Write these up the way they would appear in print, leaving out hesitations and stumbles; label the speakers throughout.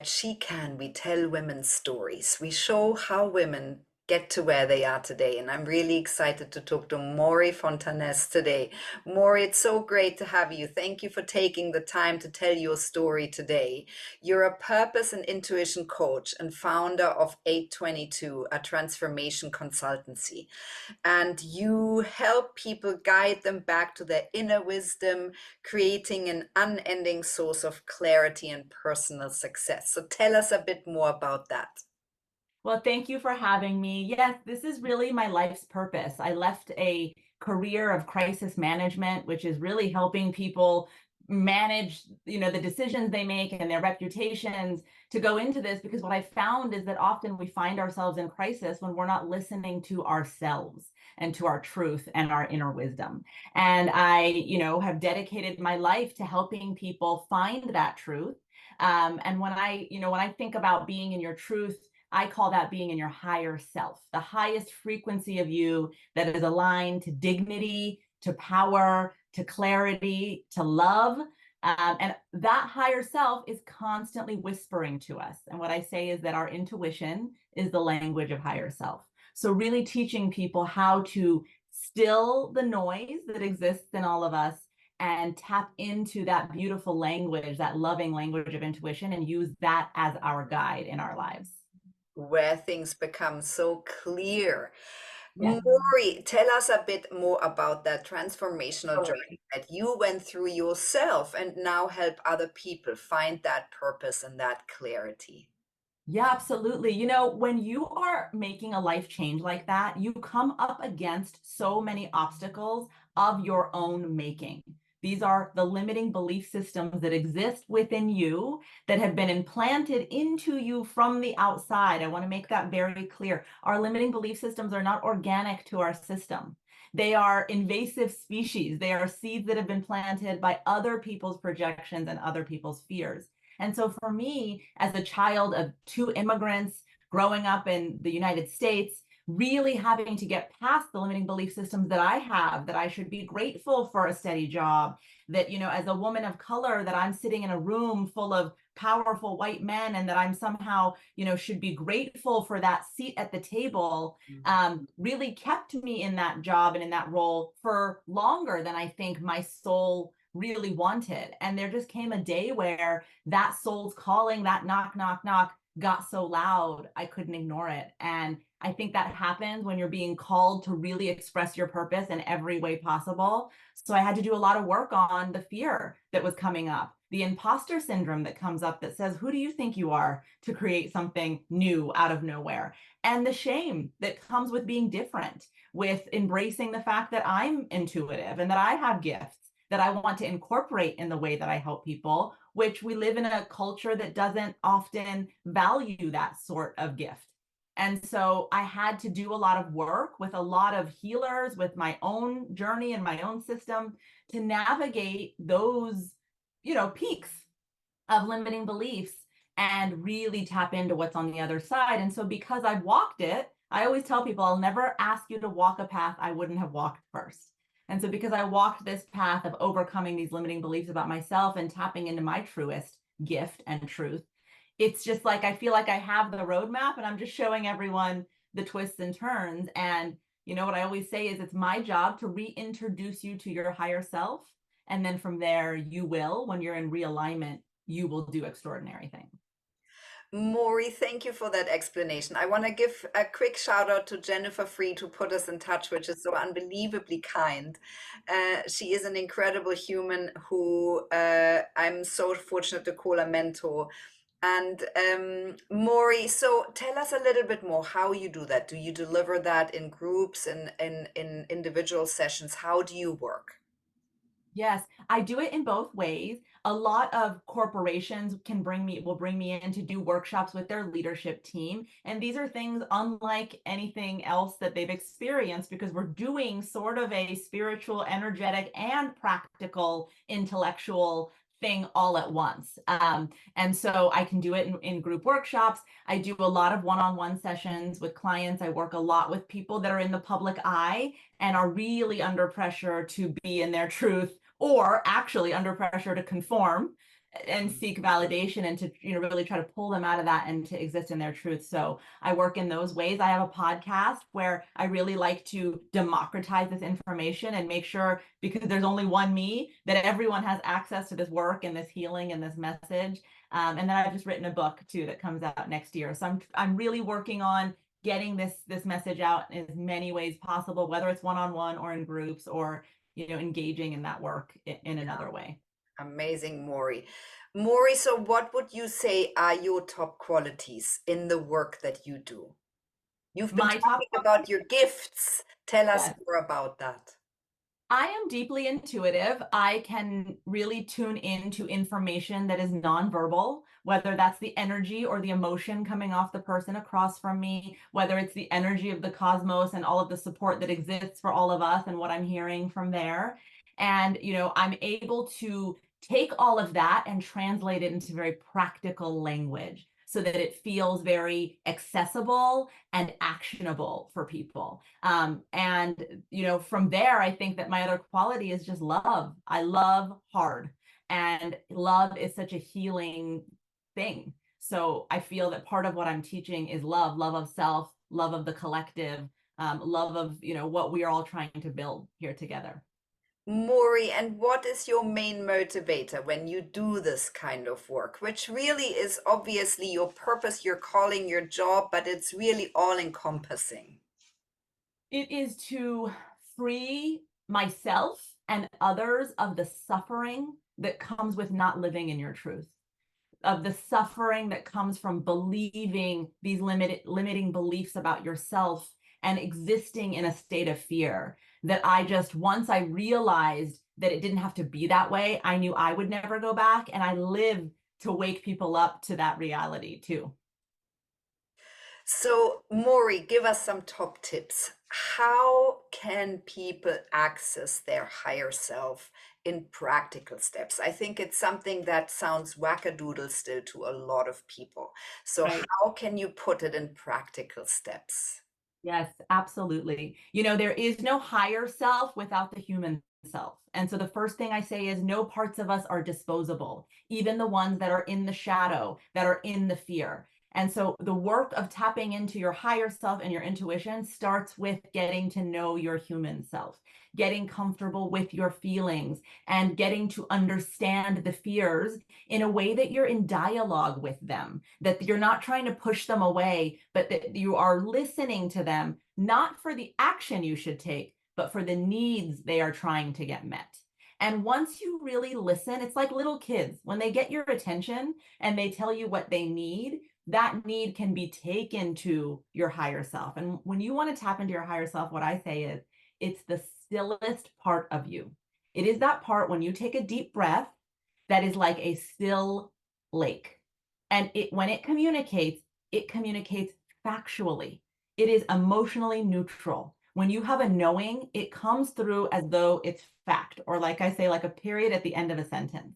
Speaker 1: She Can, we tell women's stories. We show how women get to where they are today. And I'm really excited to talk to Mory Fontanez today. Mory, it's so great to have you. Thank you for taking the time to tell your story today. You're a purpose and intuition coach and founder of 822, a transformation consultancy. And you help people guide them back to their inner wisdom, creating an unending source of clarity and personal success. So tell us a bit more about that.
Speaker 2: Well, thank you for having me. Yes, this is really my life's purpose. I left a career of crisis management, which is really helping people manage, the decisions they make and their reputations, to go into this, because what I found is that often we find ourselves in crisis when we're not listening to ourselves and to our truth and our inner wisdom. And I, have dedicated my life to helping people find that truth. And when I think about being in your truth, I call that being in your higher self, the highest frequency of you that is aligned to dignity, to power, to clarity, to love. And that higher self is constantly whispering to us. And what I say is that our intuition is the language of higher self. So really teaching people how to still the noise that exists in all of us and tap into that beautiful language, that loving language of intuition, and use that as our guide in our lives.
Speaker 1: Where things become so clear.
Speaker 2: Yeah.
Speaker 1: Maury, tell us a bit more about that transformational journey that you went through yourself and now help other people find that purpose and that clarity.
Speaker 2: Yeah, absolutely. When you are making a life change like that, you come up against so many obstacles of your own making. These are the limiting belief systems that exist within you that have been implanted into you from the outside. I want to make that very clear. Our limiting belief systems are not organic to our system. They are invasive species. They are seeds that have been planted by other people's projections and other people's fears. And so for me, as a child of two immigrants growing up in the United States, really having to get past the limiting belief systems that I have, that I should be grateful for a steady job, that, as a woman of color, that I'm sitting in a room full of powerful white men and that I'm somehow, should be grateful for that seat at the table, really kept me in that job and in that role for longer than I think my soul really wanted. And there just came a day where that soul's calling, that knock, knock, knock, got so loud, I couldn't ignore it. And I think that happens when you're being called to really express your purpose in every way possible. So I had to do a lot of work on the fear that was coming up, the imposter syndrome that comes up that says, who do you think you are to create something new out of nowhere? And the shame that comes with being different, with embracing the fact that I'm intuitive and that I have gifts that I want to incorporate in the way that I help people, which we live in a culture that doesn't often value that sort of gift. And so I had to do a lot of work with a lot of healers, with my own journey and my own system, to navigate those, peaks of limiting beliefs and really tap into what's on the other side. And so because I've walked it, I always tell people I'll never ask you to walk a path I wouldn't have walked first. And so because I walked this path of overcoming these limiting beliefs about myself and tapping into my truest gift and truth, it's just like I feel like I have the roadmap and I'm just showing everyone the twists and turns. And what I always say is it's my job to reintroduce you to your higher self. And then from there, you will, when you're in realignment, you will do extraordinary things.
Speaker 1: Maury, thank you for that explanation. I want to give a quick shout out to Jennifer Freed, who put us in touch, which is so unbelievably kind. She is an incredible human who I'm so fortunate to call a mentor. And Maury, so tell us a little bit more how you do that. Do you deliver that in groups and in individual sessions? How do you work?
Speaker 2: Yes, I do it in both ways. A lot of corporations will bring me in to do workshops with their leadership team. And these are things unlike anything else that they've experienced, because we're doing sort of a spiritual, energetic, and practical, intellectual thing all at once. And so I can do it in group workshops. I do a lot of one-on-one sessions with clients. I work a lot with people that are in the public eye and are really under pressure to be in their truth, or actually under pressure to conform and seek validation, and to really try to pull them out of that and to exist in their truth. So I work in those ways. I have a podcast where I really like to democratize this information and make sure, because there's only one me, that everyone has access to this work and this healing and this message. And then I've just written a book too that comes out next year. So I'm really working on getting this message out in as many ways possible, whether it's one-on-one or in groups, or engaging in that work in another way.
Speaker 1: Amazing, Mory. Mory, so what would you say are your top qualities in the work that you do? You've been
Speaker 2: My top
Speaker 1: talking about your gifts. Tell us
Speaker 2: Yes.
Speaker 1: more about that.
Speaker 2: I am deeply intuitive. I can really tune into information that is nonverbal, whether that's the energy or the emotion coming off the person across from me, whether it's the energy of the cosmos and all of the support that exists for all of us and what I'm hearing from there. And, I'm able to take all of that and translate it into very practical language so that it feels very accessible and actionable for people. And from there, I think that my other quality is just love. I love hard, and love is such a healing thing. So I feel that part of what I'm teaching is love of self, love of the collective, love of what we are all trying to build here together.
Speaker 1: Mory, and what is your main motivator when you do this kind of work, which really is obviously your purpose, your calling, your job, but it's really all encompassing?
Speaker 2: It is to free myself and others of the suffering that comes with not living in your truth, of the suffering that comes from believing these limiting beliefs about yourself and existing in a state of fear. That once I realized that it didn't have to be that way, I knew I would never go back, and I live to wake people up to that reality too.
Speaker 1: So, Mory, give us some top tips. How can people access their higher self in practical steps? I think it's something that sounds wackadoodle still to a lot of people. So,
Speaker 2: Right.
Speaker 1: how can you put it in practical steps?
Speaker 2: Yes, absolutely. There is no higher self without the human self. And so the first thing I say is no parts of us are disposable, even the ones that are in the shadow, that are in the fear. And so the work of tapping into your higher self and your intuition starts with getting to know your human self, getting comfortable with your feelings, and getting to understand the fears in a way that you're in dialogue with them, that you're not trying to push them away, but that you are listening to them, not for the action you should take, but for the needs they are trying to get met. And once you really listen, it's like little kids. When they get your attention and they tell you what they need, that need can be taken to your higher self. And when you want to tap into your higher self, what I say is it's the stillest part of you. It is that part when you take a deep breath that is like a still lake. And when it communicates factually. It is emotionally neutral. When you have a knowing, it comes through as though it's fact, or like I say, like a period at the end of a sentence.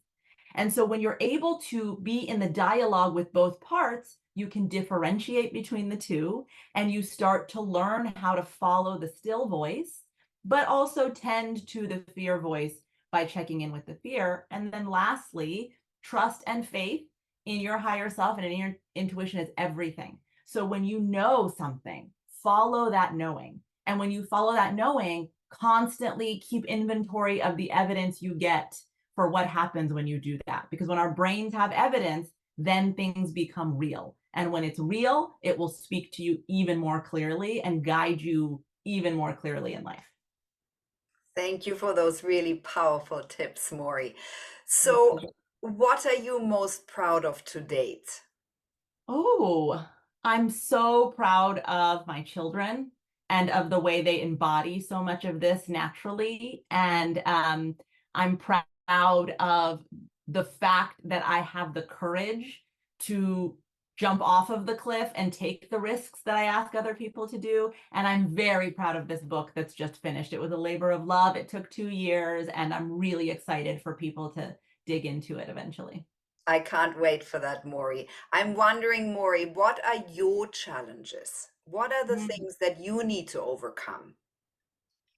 Speaker 2: And so when you're able to be in the dialogue with both parts, you can differentiate between the two, and you start to learn how to follow the still voice, but also tend to the fear voice by checking in with the fear. And then lastly, trust and faith in your higher self and in your intuition is everything. So when you know something, follow that knowing. And when you follow that knowing, constantly keep inventory of the evidence you get for what happens when you do that. Because when our brains have evidence, then things become real. And when it's real, it will speak to you even more clearly and guide you even more clearly in life.
Speaker 1: Thank you for those really powerful tips, Mory. So, what are you most proud of to date?
Speaker 2: Oh, I'm so proud of my children and of the way they embody so much of this naturally. And I'm proud of the fact that I have the courage to jump off of the cliff and take the risks that I ask other people to do. And I'm very proud of this book that's just finished. It was a labor of love. It took 2 years, and I'm really excited for people to dig into it eventually.
Speaker 1: I can't wait for that, Mory. I'm wondering, Mory, what are your challenges? What are the things that you need to overcome?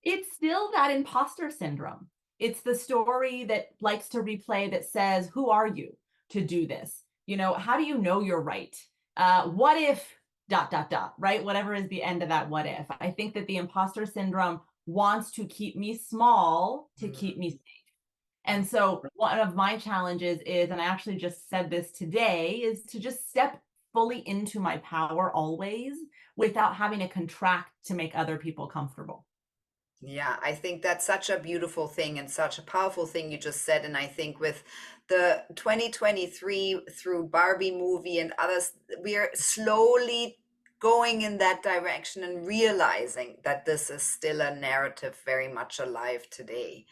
Speaker 2: It's still that imposter syndrome. It's the story that likes to replay that says, who are you? to do this? You know, how do you know you're right? What if dot dot dot, right? Whatever is the end of that what if. I think that the imposter syndrome wants to keep me small to keep me safe. And so one of my challenges is, and I actually just said this today, is to just step fully into my power always without having to contract to make other people comfortable.
Speaker 1: Yeah, I think that's such a beautiful thing and such a powerful thing you just said. And I think with the 2023 through Barbie movie and others, we are slowly going in that direction and realizing that this is still a narrative very much alive today.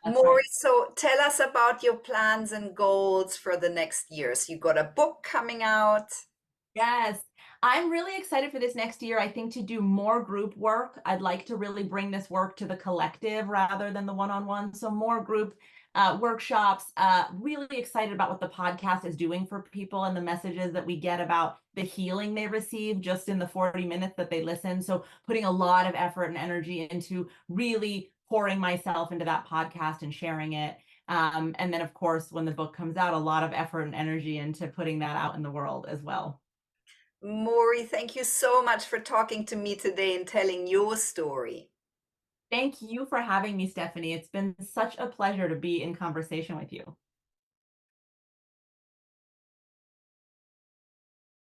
Speaker 2: That's
Speaker 1: Maury,
Speaker 2: right.
Speaker 1: so tell us about your plans and goals for the next years. You got a book coming out.
Speaker 2: Yes. I'm really excited for this next year. I think to do more group work. I'd like to really bring this work to the collective rather than the one-on-one. So more group workshops. Really excited about what the podcast is doing for people and the messages that we get about the healing they receive just in the 40 minutes that they listen. So putting a lot of effort and energy into really pouring myself into that podcast and sharing it. And then, of course, when the book comes out, a lot of effort and energy into putting that out in the world as well.
Speaker 1: Maury, thank you so much for talking to me today and telling your story.
Speaker 2: Thank you for having me, Stephanie. It's been such a pleasure to be in conversation with you.